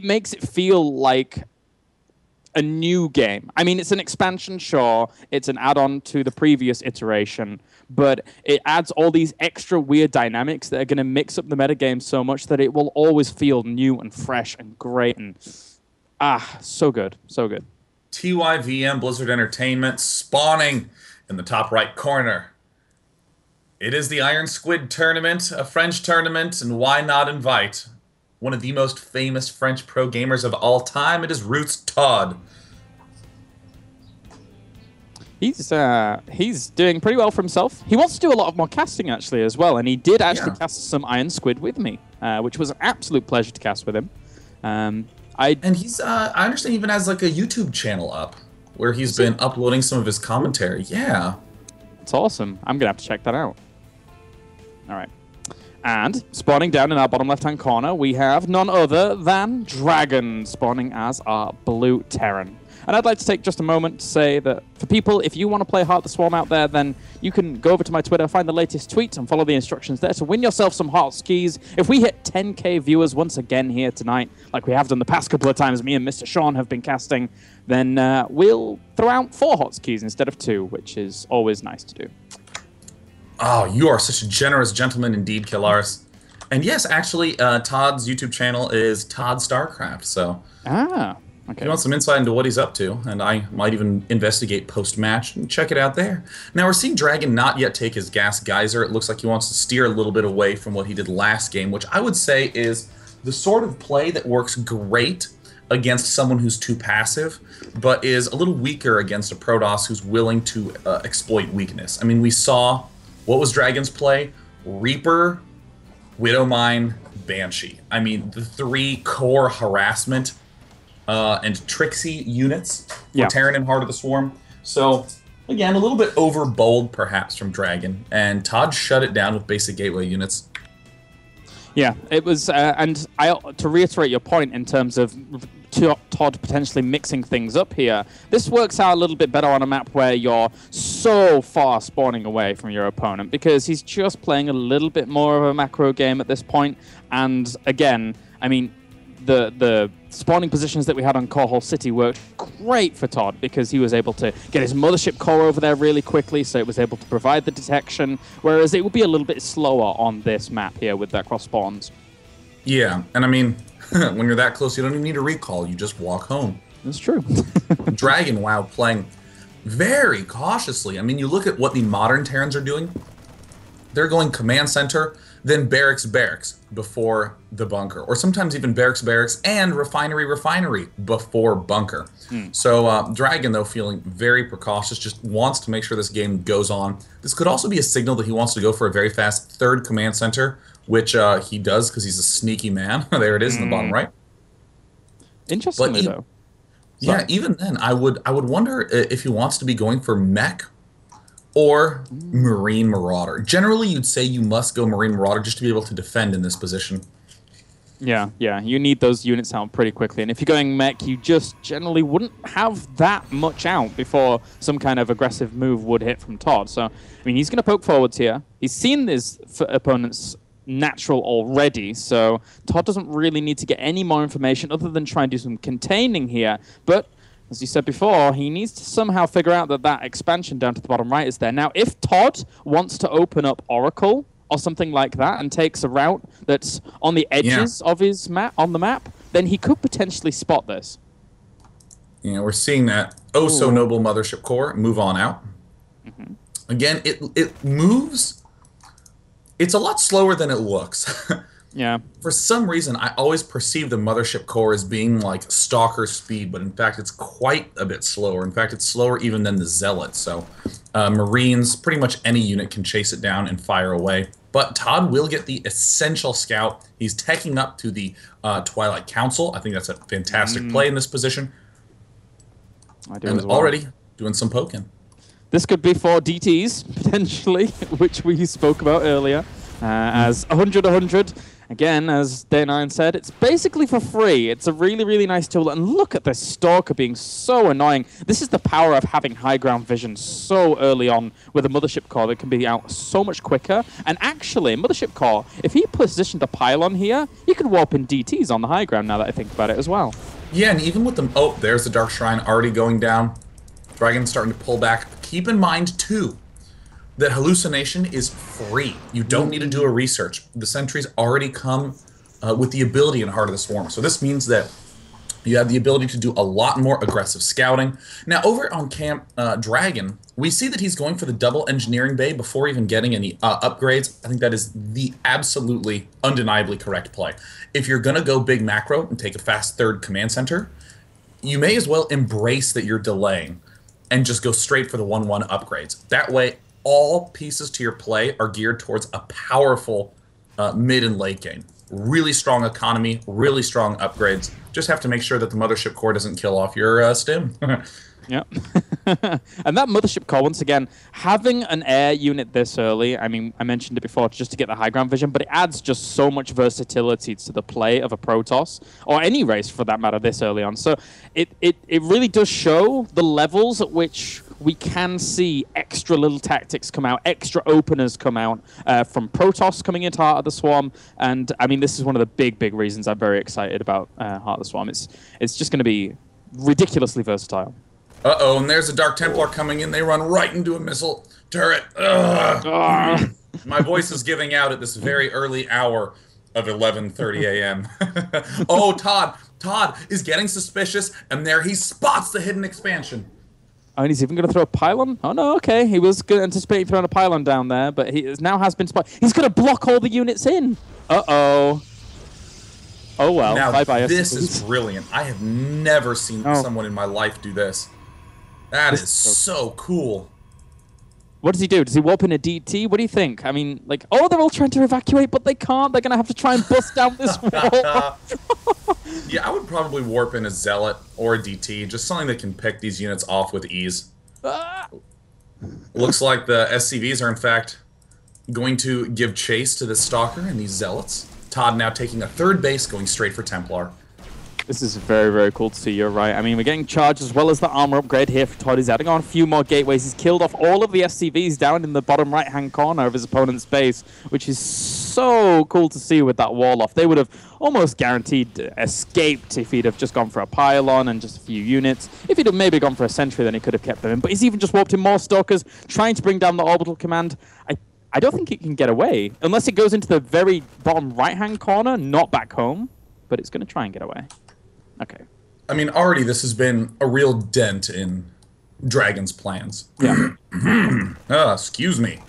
it makes it feel like a new game. I mean, it's an expansion, sure. It's an add-on to the previous iteration, but it adds all these extra weird dynamics that are going to mix up the metagame so much that it will always feel new and fresh and great and so good, so good. TYVM Blizzard Entertainment spawning in the top right corner. It is the IronSquid tournament, a French tournament, and why not invite one of the most famous French pro gamers of all time? It is Roots ToD. He's doing pretty well for himself. He wants to do a lot of more casting, actually, as well, and he did actually cast some IronSquid with me, which was an absolute pleasure to cast with him. And he's, I understand, even has like a YouTube channel up where he's been uploading some of his commentary. Yeah. It's awesome. I'm going to have to check that out. All right. And spawning down in our bottom left-hand corner, we have none other than Dragon spawning as our blue Terran. And I'd like to take just a moment to say that for people, if you want to play Heart the Swarm out there, then you can go over to my Twitter, find the latest tweet, and follow the instructions there to win yourself some Heart skis. If we hit 10k viewers once again here tonight, like we have done the past couple of times me and Mr. Sean have been casting, then we'll throw out 4 hotkeys instead of 2, which is always nice to do. Oh, you are such a generous gentleman indeed, Killaris. And yes, actually, ToD's YouTube channel is ToD StarCraft, so... Okay. If you want some insight into what he's up to, and I might even investigate post-match, and check it out there. Now, we're seeing Dragon not yet take his gas geyser. It looks like he wants to steer a little bit away from what he did last game, which I would say is the sort of play that works great against someone who's too passive, but is a little weaker against a Protoss who's willing to exploit weakness. I mean, we saw... What was Dragon's play? Reaper, Widowmine, Banshee. I mean, the 3 core harassment and Trixie units for Terran and Heart of the Swarm. So, again, a little bit overbold, perhaps, from Dragon. And ToD shut it down with basic gateway units. Yeah, it was... and to reiterate your point in terms of... ToD potentially mixing things up here. This works out a little bit better on a map where you're so far spawning away from your opponent because he's just playing a little bit more of a macro game at this point. And again, I mean, the spawning positions that we had on Core Hole City worked great for ToD because he was able to get his mothership core over there really quickly, so it was able to provide the detection, whereas it would be a little bit slower on this map here with their cross spawns. Yeah, and I mean... when you're that close, you don't even need a recall. You just walk home. That's true. Dragon, wow, playing very cautiously. I mean, you look at what the modern Terrans are doing. They're going command center, then barracks before the bunker. Or sometimes even barracks and refinery before bunker. So Dragon, though, feeling very precautious, just wants to make sure this game goes on. This could also be a signal that he wants to go for a very fast 3rd command center, which he does because he's a sneaky man. There it is in the bottom right. Interestingly, though. Yeah, even then, I would wonder if he wants to be going for mech or Marine Marauder. Generally, you'd say you must go Marine Marauder just to be able to defend in this position. Yeah, you need those units out pretty quickly. And if you're going mech, you just generally wouldn't have that much out before some kind of aggressive move would hit from ToD. So, I mean, he's going to poke forwards here. He's seen his opponent's natural already, so ToD doesn't really need to get any more information other than try and do some containing here. But as you said before, he needs to somehow figure out that expansion down to the bottom right is there. Now, if ToD wants to open up Oracle or something like that and takes a route that's on the edges of his map, on the map, then he could potentially spot this. Yeah, we're seeing that oh-so-noble mothership core move on out. Again, it moves... It's a lot slower than it looks. Yeah. For some reason, I always perceive the mothership core as being like stalker speed, but in fact, it's quite a bit slower. In fact, it's slower even than the Zealot. So Marines, pretty much any unit can chase it down and fire away. But ToD will get the essential scout. He's teching up to the Twilight Council. I think that's a fantastic play in this position. I do and as well. Already doing some poking. This could be 4 DTs, potentially, which we spoke about earlier, as 100-100. Again, as Day9 said, it's basically for free. It's a really, really nice tool. And look at this Stalker being so annoying. This is the power of having high ground vision so early on with a Mothership Core that can be out so much quicker. And actually, Mothership Core, if he positioned a pylon here, you could warp in DTs on the high ground now that I think about it as well. Yeah, and even with them... Oh, there's the Dark Shrine already going down. Dragon's starting to pull back. Keep in mind, too, that hallucination is free. You don't need to do a research. The sentries already come with the ability in Heart of the Swarm. So this means that you have the ability to do a lot more aggressive scouting. Now, over on Camp Dragon, we see that he's going for the double engineering bay before even getting any upgrades. I think that is the absolutely, undeniably correct play. If you're going to go big macro and take a fast third command center, you may as well embrace that you're delaying and just go straight for the 1-1 upgrades. That way, all pieces to your play are geared towards a powerful mid and late game. Really strong economy, really strong upgrades. Just have to make sure that the Mothership Core doesn't kill off your stim. Yep. And that Mothership Core, once again, having an air unit this early, I mean, I mentioned it before just to get the high ground vision, but it adds just so much versatility to the play of a Protoss, or any race for that matter, this early on. So it really does show the levels at which we can see extra little tactics come out, extra openers come out from Protoss coming into Heart of the Swarm. And I mean, this is one of the big reasons I'm very excited about Heart of the Swarm. It's just going to be ridiculously versatile. Uh-oh, and there's a Dark Templar coming in. They run right into a missile turret. Ugh. My voice is giving out at this very early hour of 11:30 a.m. Oh, ToD. ToD is getting suspicious, and there he spots the hidden expansion. Oh, and he's even going to throw a pylon? Oh, no, okay. He was anticipating throwing a pylon down there, but he now has been spotted. He's going to block all the units in. Uh-oh. Oh, well. Now, bye-bye. This is brilliant. I have never seen someone in my life do this. That is so cool. What does he do? Does he warp in a DT? What do you think? I mean, like, oh, they're all trying to evacuate, but they can't. They're going to have to try and bust down this wall. Yeah, I would probably warp in a Zealot or a DT, just something that can pick these units off with ease. Looks like the SCVs are, in fact, going to give chase to the Stalker and these Zealots. ToD now taking a third base, going straight for Templar. This is very cool to see, you're right. I mean, we're getting charged as well as the armor upgrade here for ToD. He's adding on a few more gateways. He's killed off all of the SCVs down in the bottom right-hand corner of his opponent's base, which is so cool to see with that wall off. They would have almost guaranteed escaped if he'd have just gone for a pylon and just a few units. If he'd have maybe gone for a sentry, then he could have kept them in. But he's even just warped in more Stalkers, trying to bring down the orbital command. I don't think it can get away, unless it goes into the very bottom right-hand corner, not back home. But it's going to try and get away. Okay. I mean, already this has been a real dent in Dragon's plans. Yeah. Excuse me.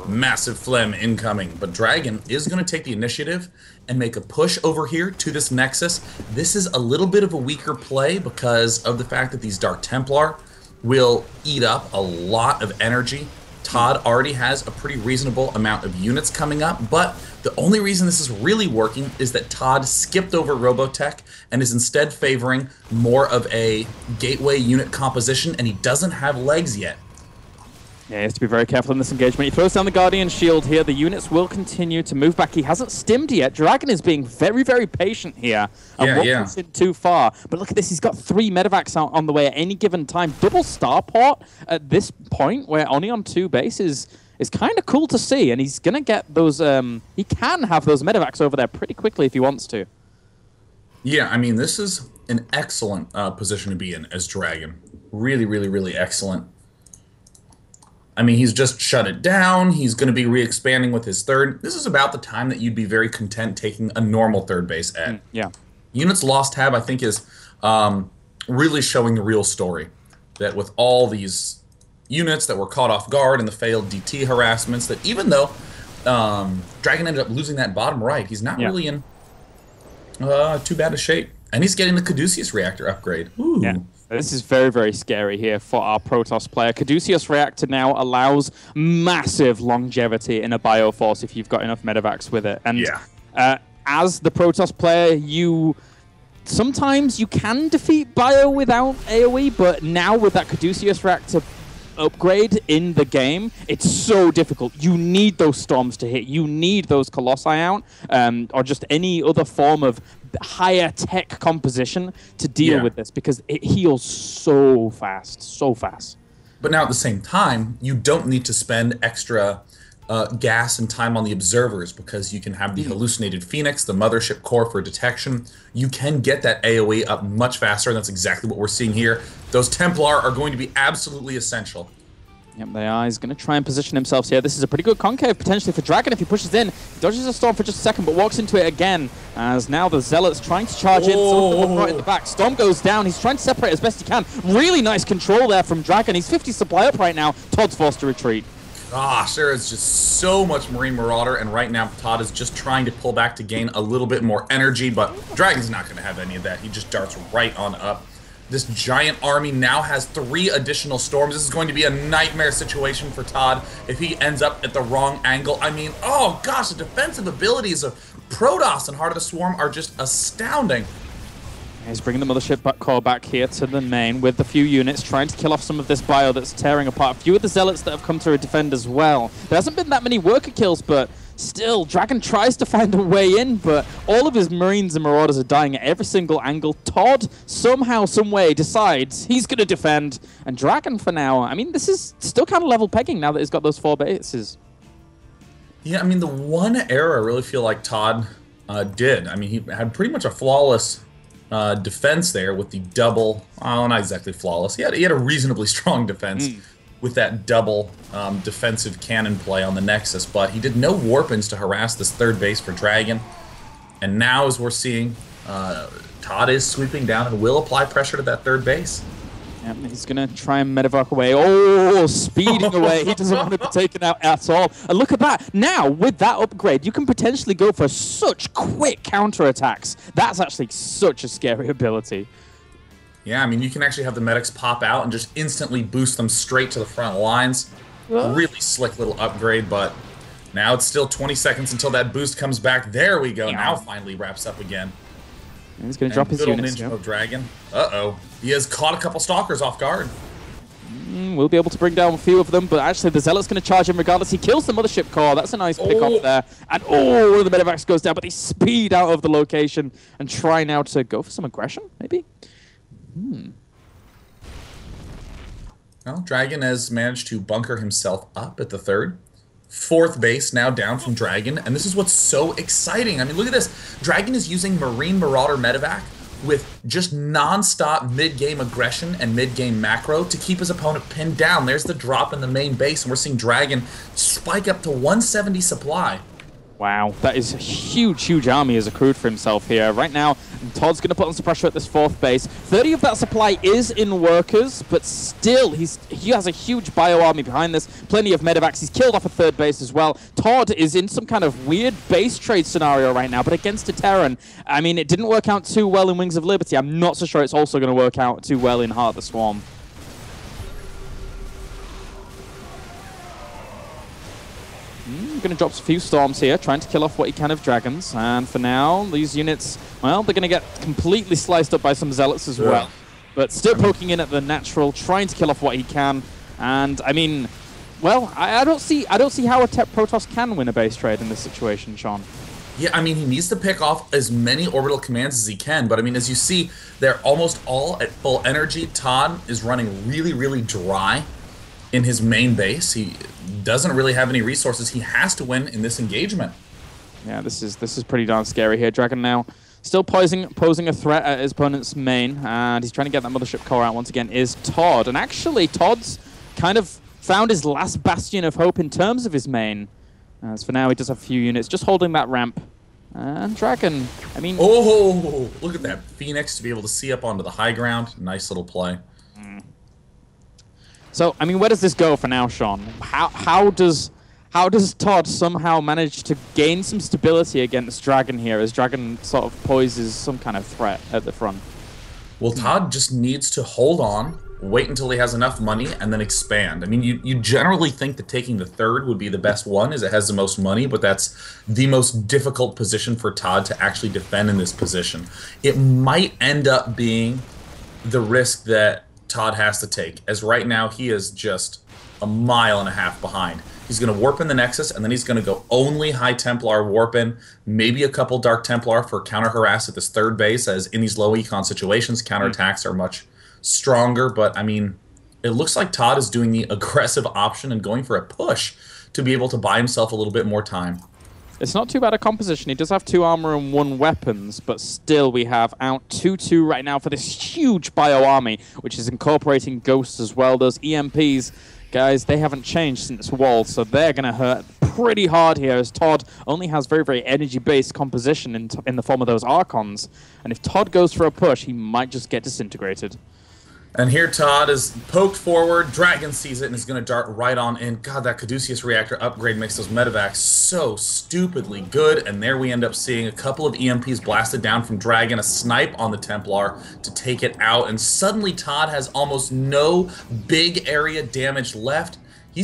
Massive phlegm incoming. But Dragon is going to take the initiative and make a push over here to this Nexus. This is a little bit of a weaker play because of the fact that these Dark Templar will eat up a lot of energy. ToD already has a pretty reasonable amount of units coming up, but the only reason this is really working is that ToD skipped over Robotech and is instead favoring more of a gateway unit composition, and he doesn't have legs yet. Yeah, he has to be very careful in this engagement. He throws down the Guardian Shield here. The units will continue to move back. He hasn't stimmed yet. Dragon is being very patient here and won't push it too far. But look at this. He's got 3 medevacs out on the way at any given time. Double starport at this point, where only on 2 bases is kind of cool to see. And he's going to get those... he can have those medevacs over there pretty quickly if he wants to. Yeah, I mean, this is an excellent position to be in as Dragon. Really excellent. I mean, he's just shut it down. He's going to be re-expanding with his third. This is about the time that you'd be very content taking a normal third base at. Yeah. Units Lost tab, I think, is really showing the real story. That with all these units that were caught off guard in the failed DT harassments, that even though Dragon ended up losing that bottom right, he's not really in too bad a shape. And he's getting the Caduceus reactor upgrade. Ooh. Yeah. This is very scary here for our Protoss player. Caduceus Reactor now allows massive longevity in a Bioforce if you've got enough medevacs with it. And as the Protoss player, sometimes you can defeat Bio without AoE, but now with that Caduceus Reactor upgrade in the game, it's so difficult. You need those storms to hit. You need those Colossi out, or just any other form of higher tech composition to deal with this, because it heals so fast, so fast. But now at the same time, you don't need to spend extra gas and time on the observers, because you can have the hallucinated Phoenix, the mothership core for detection. You can get that AoE up much faster, and that's exactly what we're seeing here. Those Templar are going to be absolutely essential. Yep, they are. He's going to try and position himself here. This is a pretty good concave potentially for Dragon if he pushes in. He dodges a storm for just a second, but walks into it again, as now the Zealots trying to charge in. Some of them right in the back. Storm goes down. He's trying to separate as best he can. Really nice control there from Dragon. He's 50 supply up right now. ToD's forced to retreat. Gosh, there is just so much Marine Marauder, and right now ToD is just trying to pull back to gain a little bit more energy, but Dragon's not going to have any of that. He just darts right on up. This giant army now has 3 additional storms. This is going to be a nightmare situation for ToD if he ends up at the wrong angle. I mean, oh gosh, the defensive abilities of Protoss and Heart of the Swarm are just astounding. He's bringing the mothership core back here to the main with a few units, trying to kill off some of this bio that's tearing apart. A few of the Zealots that have come to defend as well. There hasn't been that many worker kills, but still, Dragon tries to find a way in, but all of his Marines and Marauders are dying at every single angle. ToD, somehow, someway, decides he's going to defend. And Dragon, for now, I mean, this is still kind of level pegging now that he's got those 4 bases. Yeah, I mean, the one error I really feel like ToD did. I mean, he had pretty much a flawless defense there with the double, not exactly flawless. He had a reasonably strong defense with that double defensive cannon play on the Nexus, but he did no warpins to harass this 3rd base for Dragon. And now, as we're seeing, ToD is sweeping down and will apply pressure to that 3rd base. Yep, he's going to try and medevac away. Oh, speeding away. He doesn't want to be taken out at all. And look at that. Now, with that upgrade, you can potentially go for such quick counterattacks. That's actually such a scary ability. Yeah, I mean, you can actually have the medics pop out and just instantly boost them straight to the front lines. Really slick little upgrade, but now it's still 20 seconds until that boost comes back. There we go. Now finally wraps up again. And he's going to drop his units. Ninja of Dragon. Uh-oh. He has caught a couple stalkers off guard. We'll be able to bring down a few of them, but actually the Zealot's going to charge him regardless. He kills the mothership core. That's a nice pick off there. And one of the medevacs goes down, but they speed out of the location and try now to go for some aggression, maybe? Well, Dragon has managed to bunker himself up at the 3rd. 4th base now down from Dragon, and this is what's so exciting. I mean, look at this. Dragon is using Marine Marauder medevac with just non-stop mid-game aggression and mid-game macro to keep his opponent pinned down. There's the drop in the main base, and we're seeing Dragon spike up to 170 supply. Wow, that is a huge, huge army has accrued for himself here. Right now, ToD's going to put on some pressure at this 4th base. 30 of that supply is in workers, but still, he has a huge bio army behind this. Plenty of medevacs. He's killed off a 3rd base as well. ToD is in some kind of weird base trade scenario right now, but against a Terran. I mean, it didn't work out too well in Wings of Liberty. I'm not so sure it's also going to work out too well in Heart of the Swarm. Going to drop a few storms here, trying to kill off what he can of dragons. And for now, these units, well, they're going to get completely sliced up by some Zealots as well. But still poking in at the natural, trying to kill off what he can. And I mean, well, I don't see how a Protoss can win a base trade in this situation, Sean. Yeah, I mean, he needs to pick off as many orbital commands as he can, but I mean, as you see, they're almost all at full energy. ToD is running really, really dry in his main base. He doesn't really have any resources. He has to win in this engagement. Yeah, this is pretty darn scary here. Dragon now still posing a threat at his opponent's main, and he's trying to get that mothership core out once again, is ToD. And actually, ToD's kind of found his last bastion of hope in terms of his main. As for now, he does have a few units just holding that ramp. And Dragon, I mean... Oh, look at that Phoenix to be able to see up onto the high ground. Nice little play. So, I mean, where does this go for now, Sean? How does ToD somehow manage to gain some stability against Dragon here, as Dragon sort of poses some kind of threat at the front? Well, ToD just needs to hold on, wait until he has enough money, and then expand. I mean, you generally think that taking the 3rd would be the best one, as it has the most money, but that's the most difficult position for ToD to actually defend in this position. It might end up being the risk that ToD has to take, as right now he is just a mile and a half behind. He's going to warp in the Nexus, and then he's going to go only High Templar warp in, maybe a couple Dark Templar for counter harass at this third base, as in these low econ situations, counterattacks are much stronger. But, I mean, it looks like ToD is doing the aggressive option and going for a push to be able to buy himself a little bit more time. It's not too bad a composition. He does have 2 armor and 1 weapons, but still we have out 2-2 right now for this huge bio army, which is incorporating ghosts as well. Those EMPs, guys, they haven't changed since Wall, so they're going to hurt pretty hard here, as ToD only has very, very energy-based composition in the form of those Archons. And if ToD goes for a push, he might just get disintegrated. And here ToD is poked forward, Dragon sees it and is going to dart right on in. God, that Caduceus Reactor upgrade makes those medevacs so stupidly good, and there we end up seeing a couple of EMPs blasted down from Dragon, a snipe on the Templar to take it out, and suddenly ToD has almost no big area damage left. He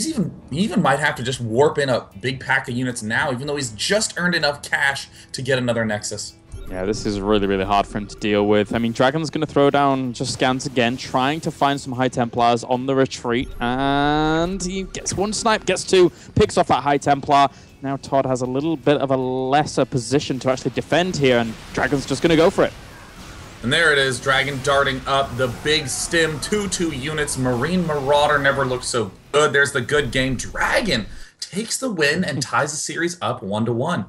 even might have to just warp in a big pack of units now, even though he's just earned enough cash to get another Nexus. Yeah, this is really, really hard for him to deal with. I mean, Dragon's going to throw down just scans again, trying to find some High Templars on the retreat. And he gets 1 snipe, gets 2, picks off that High Templar. Now ToD has a little bit of a lesser position to actually defend here, and Dragon's just going to go for it. And there it is, Dragon darting up, the big stim, 2-2 units. Marine Marauder never looked so good. There's the good game. Dragon takes the win and ties the series up 1-1.